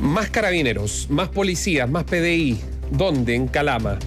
Más carabineros, más policías, más PDI. ¿Dónde? En Calama.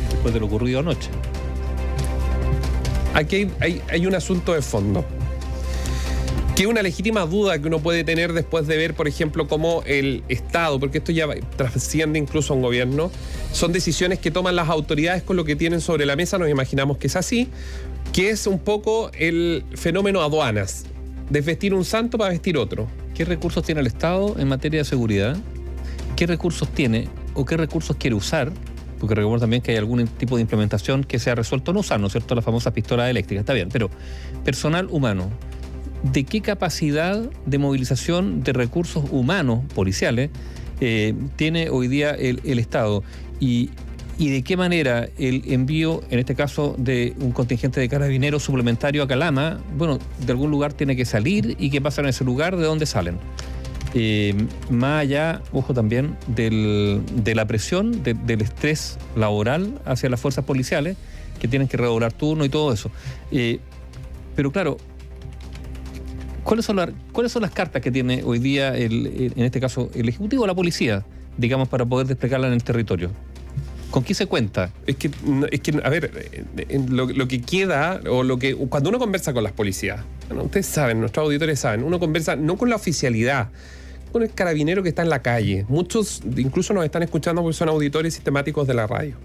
Después de lo ocurrido anoche. Aquí hay un asunto de fondo, que es una legítima duda que uno puede tener después de ver, por ejemplo, cómo el Estado, porque esto ya trasciende incluso a un gobierno, son decisiones que toman las autoridades con lo que tienen sobre la mesa, nos imaginamos que es así, que es un poco el fenómeno aduanas, desvestir un santo para vestir otro. ¿Qué recursos tiene el Estado en materia de seguridad? ¿Qué recursos tiene o qué recursos quiere usar? Porque recuerdo también que hay algún tipo de implementación que se ha resuelto no usar, ¿no es cierto?, la famosa pistola eléctrica, está bien, pero personal humano, ¿de qué capacidad de movilización de recursos humanos policiales tiene hoy día el Estado? Y de qué manera el envío, en este caso, de un contingente de carabineros suplementario a Calama, bueno, de algún lugar tiene que salir, y qué pasa en ese lugar, de dónde salen. Más allá, ojo también, de la presión, del estrés laboral hacia las fuerzas policiales, que tienen que redoblar turno y todo eso. Pero claro, ¿cuáles son las cartas que tiene hoy día, en este caso, el Ejecutivo o la policía, digamos, para poder desplegarla en el territorio? ¿Con qué se cuenta? Es que a ver, lo que queda, o lo que cuando uno conversa con las policías, bueno, ustedes saben, nuestros auditores saben, uno conversa no con la oficialidad, con el carabinero que está en la calle. Muchos incluso nos están escuchando porque son auditores sistemáticos de la radio.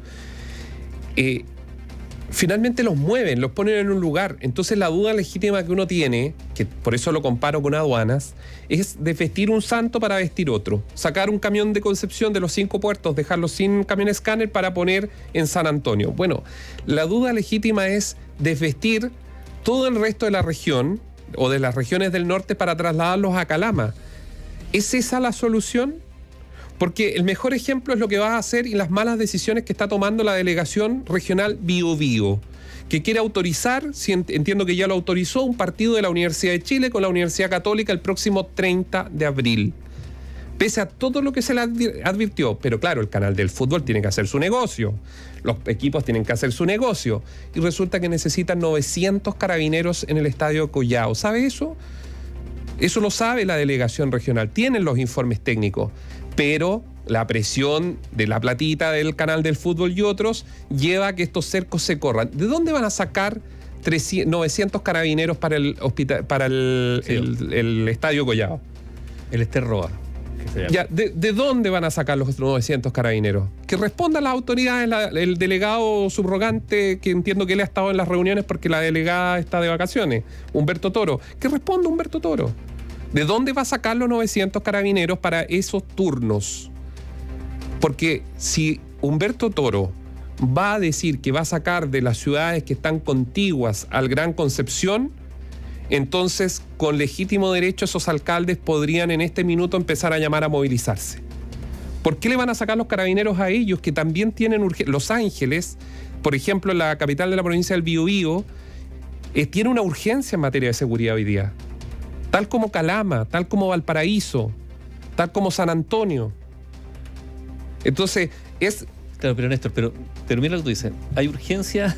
Finalmente los mueven, los ponen en un lugar. Entonces la duda legítima que uno tiene, que por eso lo comparo con aduanas, es de vestir un santo para vestir otro. Sacar un camión de Concepción de los 5 puertos, dejarlo sin camión escáner para poner en San Antonio. Bueno, la duda legítima es desvestir todo el resto de la región o de las regiones del norte para trasladarlos a Calama. ¿Es esa la solución? Porque el mejor ejemplo es lo que va a hacer y las malas decisiones que está tomando la delegación regional Biobío, que quiere autorizar, entiendo que ya lo autorizó, un partido de la Universidad de Chile con la Universidad Católica el próximo 30 de abril. Pese a todo lo que se le advirtió, pero claro, el canal del fútbol tiene que hacer su negocio, los equipos tienen que hacer su negocio, y resulta que necesitan 900 carabineros en el estadio Collao. ¿Sabe eso? Eso lo sabe la delegación regional, tienen los informes técnicos, pero la presión de la platita del canal del fútbol y otros lleva a que estos cercos se corran. ¿De dónde van a sacar 900 carabineros para el hospital, para el estadio Collao? El Esterroa. Ya, ¿de dónde van a sacar los 900 carabineros? Que respondan las autoridades, el delegado subrogante, que entiendo que él ha estado en las reuniones porque la delegada está de vacaciones, Humberto Toro. Que responda Humberto Toro. ¿De dónde va a sacar los 900 carabineros para esos turnos? Porque si Humberto Toro va a decir que va a sacar de las ciudades que están contiguas al Gran Concepción, entonces con legítimo derecho esos alcaldes podrían en este minuto empezar a llamar a movilizarse. ¿Por qué le van a sacar los carabineros a ellos que también tienen urgencia? Los Ángeles, por ejemplo, la capital de la provincia del Biobío, tiene una urgencia en materia de seguridad hoy día. Tal como Calama, tal como Valparaíso, tal como San Antonio. Entonces, es... Claro, pero Néstor, pero mira lo que tú dices. Hay urgencia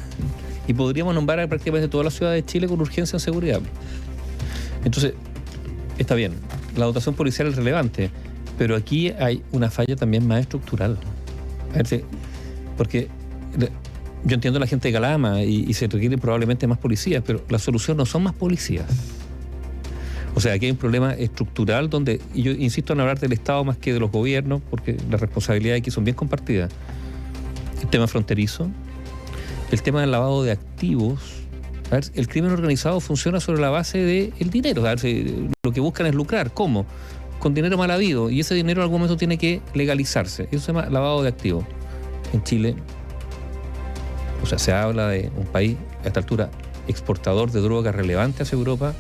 y podríamos nombrar prácticamente todas las ciudades de Chile con urgencia en seguridad. Entonces, está bien, la dotación policial es relevante, pero aquí hay una falla también más estructural. A ver, porque yo entiendo a la gente de Calama y se requiere probablemente más policías, pero la solución no son más policías. O sea, aquí hay un problema estructural donde, y yo insisto en hablar del Estado más que de los gobiernos, porque las responsabilidades aquí son bien compartidas. El tema fronterizo, el tema del lavado de activos. A ver, el crimen organizado funciona sobre la base del dinero. A ver, lo que buscan es lucrar. ¿Cómo? Con dinero mal habido. Y ese dinero en algún momento tiene que legalizarse. Eso se llama lavado de activos. En Chile, o sea, se habla de un país a esta altura exportador de drogas relevante hacia Europa,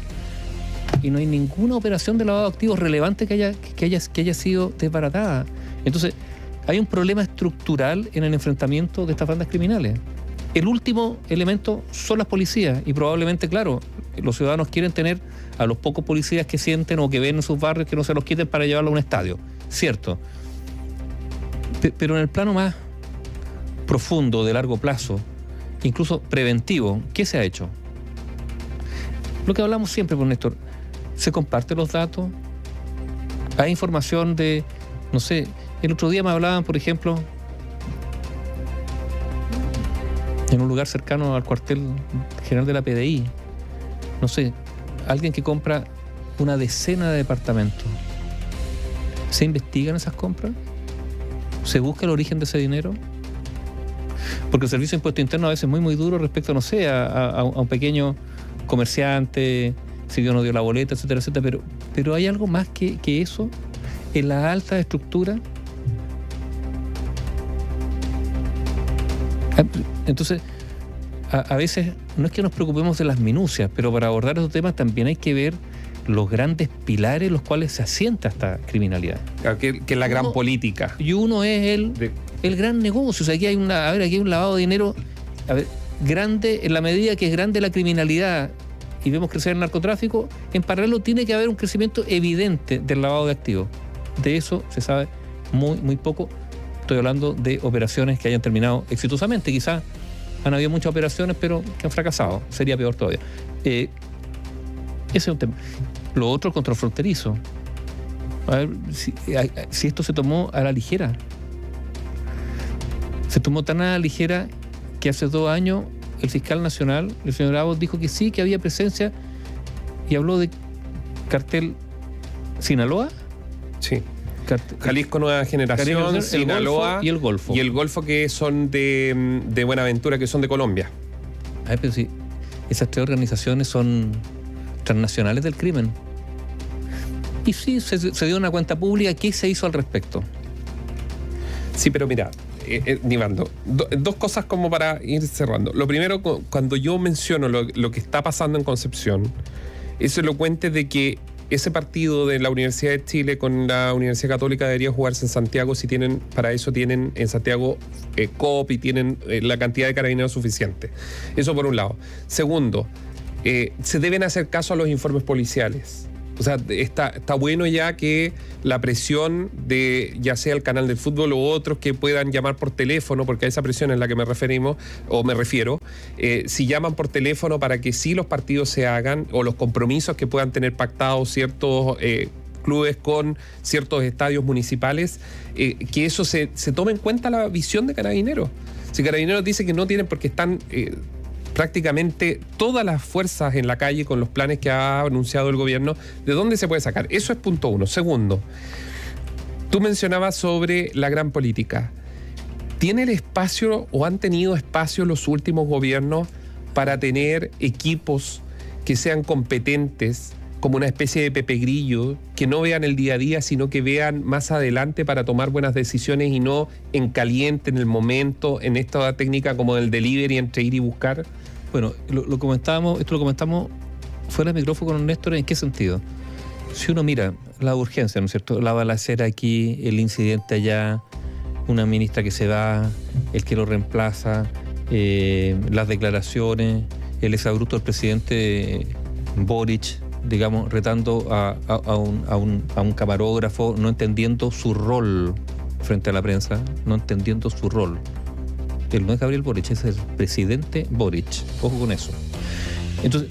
y no hay ninguna operación de lavado de activos relevante que haya sido desbaratada. Entonces, hay un problema estructural en el enfrentamiento de estas bandas criminales. El último elemento son las policías, y probablemente, claro, los ciudadanos quieren tener a los pocos policías que sienten o que ven en sus barrios, que no se los quiten para llevarlo a un estadio. Cierto. Pero en el plano más profundo, de largo plazo, incluso preventivo, ¿qué se ha hecho? Lo que hablamos siempre, pues, Néstor, ¿se comparten los datos? ¿Hay información de No sé, el otro día me hablaban, por ejemplo, en un lugar cercano al cuartel general de la PDI, no sé, alguien que compra una decena de departamentos. ¿Se investigan esas compras? ¿Se busca el origen de ese dinero? Porque el servicio de impuesto interno a veces es muy, muy duro respecto, no sé, a un pequeño comerciante, si no dio la boleta, etcétera, etcétera. Pero hay algo más que eso en la alta estructura. Entonces, a veces no es que nos preocupemos de las minucias, pero para abordar esos temas también hay que ver los grandes pilares en los cuales se asienta esta criminalidad. Que es la gran política. Y uno es el gran negocio. O sea, aquí hay aquí hay un lavado de dinero grande, en la medida que es grande la criminalidad y vemos crecer el narcotráfico, en paralelo tiene que haber un crecimiento evidente del lavado de activos. De eso se sabe muy, muy poco. Estoy hablando de operaciones que hayan terminado exitosamente. Quizás han habido muchas operaciones, pero que han fracasado. Sería peor todavía. Ese es un tema. Lo otro, el control fronterizo. A ver si esto se tomó a la ligera. Se tomó tan a la ligera que hace 2 años el fiscal nacional, el señor Bravo, dijo que sí, que había presencia y habló de cartel Sinaloa. Sí. Jalisco Nueva Generación, Sinaloa y el Golfo. Y el Golfo, que son de Buenaventura, que son de Colombia. Ay, pero sí, esas 3 organizaciones son transnacionales del crimen. Y sí, se dio una cuenta pública. ¿Qué se hizo al respecto? Sí, pero mira, Nivando, 2 cosas como para ir cerrando. Lo primero, cuando yo menciono lo que está pasando en Concepción, es elocuente de que ese partido de la Universidad de Chile con la Universidad Católica debería jugarse en Santiago si tienen, para eso tienen en Santiago COP y tienen la cantidad de carabineros suficiente. Eso por un lado. Segundo, se deben hacer caso a los informes policiales. O sea, está bueno ya que la presión de ya sea el canal del fútbol o otros que puedan llamar por teléfono, porque a esa presión es la que me refiero, si llaman por teléfono para que sí los partidos se hagan o los compromisos que puedan tener pactados ciertos clubes con ciertos estadios municipales, que eso se tome en cuenta la visión de Carabineros. Si Carabineros dice que no tienen porque están prácticamente todas las fuerzas en la calle con los planes que ha anunciado el gobierno, ¿de dónde se puede sacar? Eso es punto 1. Segundo, tú mencionabas sobre la gran política. ¿Tiene el espacio o han tenido espacio los últimos gobiernos para tener equipos que sean competentes, como una especie de Pepe Grillo, que no vean el día a día, sino que vean más adelante para tomar buenas decisiones y no en caliente, en el momento, en esta técnica como del delivery entre ir y buscar? Bueno, esto lo comentamos fuera de micrófono con Néstor. ¿En qué sentido? Si uno mira la urgencia, ¿no es cierto? La balacera aquí, el incidente allá, una ministra que se va, el que lo reemplaza, las declaraciones, el exabrupto del presidente Boric, digamos, retando a un camarógrafo, no entendiendo su rol frente a la prensa, no entendiendo su rol. Él no es Gabriel Boric, es el presidente Boric. Ojo con eso. Entonces,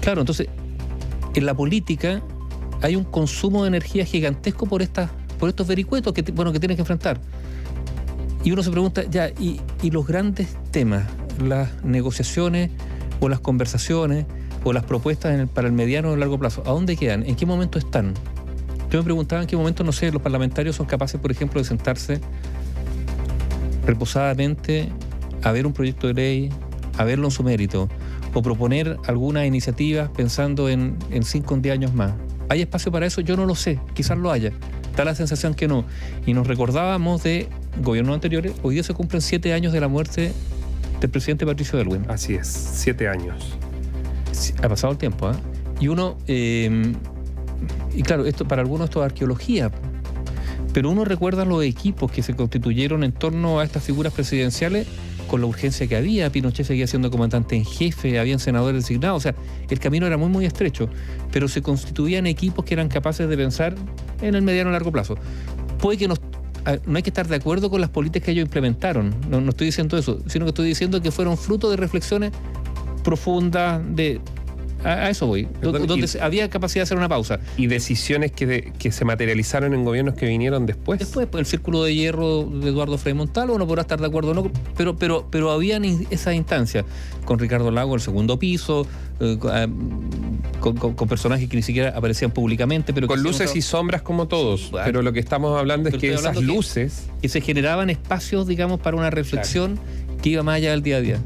claro, en la política hay un consumo de energía gigantesco por estos vericuetos que tienes que enfrentar. Y uno se pregunta, ya, ¿y los grandes temas, las negociaciones o las conversaciones o las propuestas para el mediano o el largo plazo, ¿a dónde quedan? ¿En qué momento están? Yo me preguntaba en qué momento, no sé, los parlamentarios son capaces, por ejemplo, de sentarse reposadamente a ver un proyecto de ley, a verlo en su mérito, o proponer algunas iniciativas pensando en 5 o 10 años más. ¿Hay espacio para eso? Yo no lo sé, quizás lo haya. Da la sensación que no. Y nos recordábamos de gobiernos anteriores. Hoy día se cumplen 7 años de la muerte del presidente Patricio Aylwin. Así es, 7 años. Ha pasado el tiempo, ¿eh? Y uno, y claro, para algunos esto es arqueología, pero uno recuerda los equipos que se constituyeron en torno a estas figuras presidenciales con la urgencia que había. Pinochet seguía siendo comandante en jefe, habían senadores designados, o sea, el camino era muy, muy estrecho, pero se constituían equipos que eran capaces de pensar en el mediano y largo plazo. Puede que no hay que estar de acuerdo con las políticas que ellos implementaron, no estoy diciendo eso, sino que estoy diciendo que fueron fruto de reflexiones profundas, de a eso voy. Perdón, Donde había capacidad de hacer una pausa. Y decisiones que se materializaron en gobiernos que vinieron después. Después, pues, el círculo de hierro de Eduardo Frei Montalva, uno podrá estar de acuerdo o no, pero habían esas instancias. Con Ricardo Lagos, el segundo piso, con personajes que ni siquiera aparecían públicamente. Pero con luces y sombras como todos. Pero lo que estamos hablando es que esas luces... Que se generaban espacios, digamos, para una reflexión que iba más allá del día a día.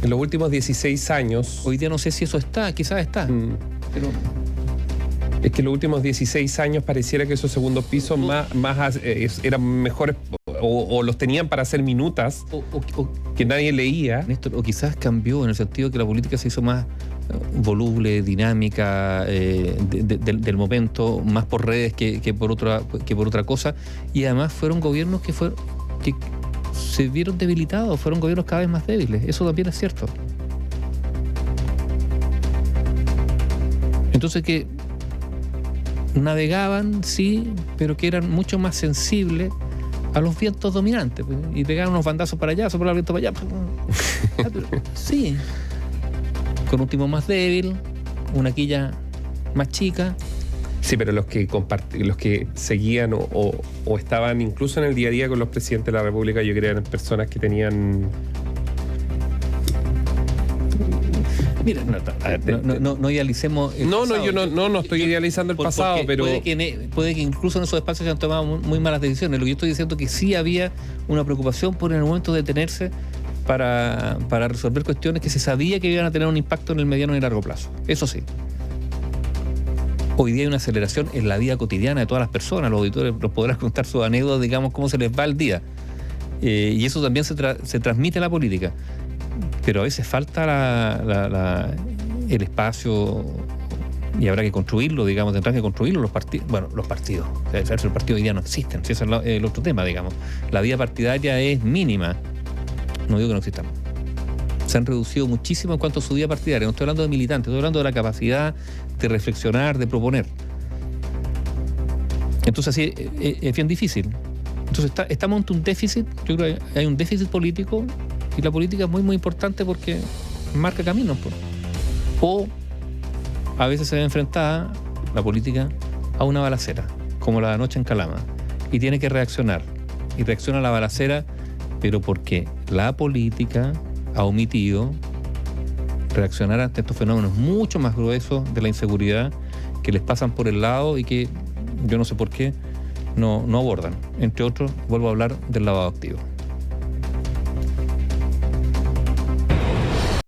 En los últimos 16 años... Hoy día no sé si eso está, quizás está. Pero... Es que en los últimos 16 años pareciera que esos segundos pisos eran mejores o los tenían para hacer minutas que nadie leía. Néstor, o quizás cambió en el sentido que la política se hizo más voluble, dinámica, del momento, más por redes que por otra cosa. Y además fueron gobiernos que se vieron debilitados, fueron gobiernos cada vez más débiles. Eso también es cierto. Entonces que navegaban, sí, pero que eran mucho más sensibles a los vientos dominantes, pues, y pegaban unos bandazos para allá, soplar el viento para allá. Sí, con un timón más débil, una quilla más chica. Sí, pero los que seguían o estaban incluso en el día a día con los presidentes de la República, yo creo que eran personas que tenían... Mira, no idealicemos el pasado. Yo no estoy idealizando el pasado, pero... Puede que incluso en esos espacios se han tomado muy malas decisiones. Lo que yo estoy diciendo es que sí había una preocupación por en el momento detenerse para resolver cuestiones que se sabía que iban a tener un impacto en el mediano y largo plazo. Eso sí. Hoy día hay una aceleración en la vida cotidiana de todas las personas. Los auditores nos podrán contar sus anécdotas, digamos, cómo se les va el día. Y eso también se transmite en la política. Pero a veces falta el espacio, y habrá que construirlo, digamos, tendrán que construirlo los partidos. Bueno, los partidos. Los partidos hoy día no existen, si ese es el otro tema, digamos. La vida partidaria es mínima. No digo que no existan. Se han reducido muchísimo en cuanto a su vida partidaria. No estoy hablando de militantes, estoy hablando de la capacidad de reflexionar, de proponer. Entonces así es bien difícil. Entonces estamos ante un déficit. Yo creo que hay un déficit político, y la política es muy muy importante porque marca caminos. O a veces se ve enfrentada la política a una balacera, como la de anoche en Calama, y tiene que reaccionar. Y reacciona a la balacera, pero porque la política ha omitido reaccionar ante estos fenómenos mucho más gruesos de la inseguridad que les pasan por el lado y que yo no sé por qué no abordan. Entre otros, vuelvo a hablar del lavado activo.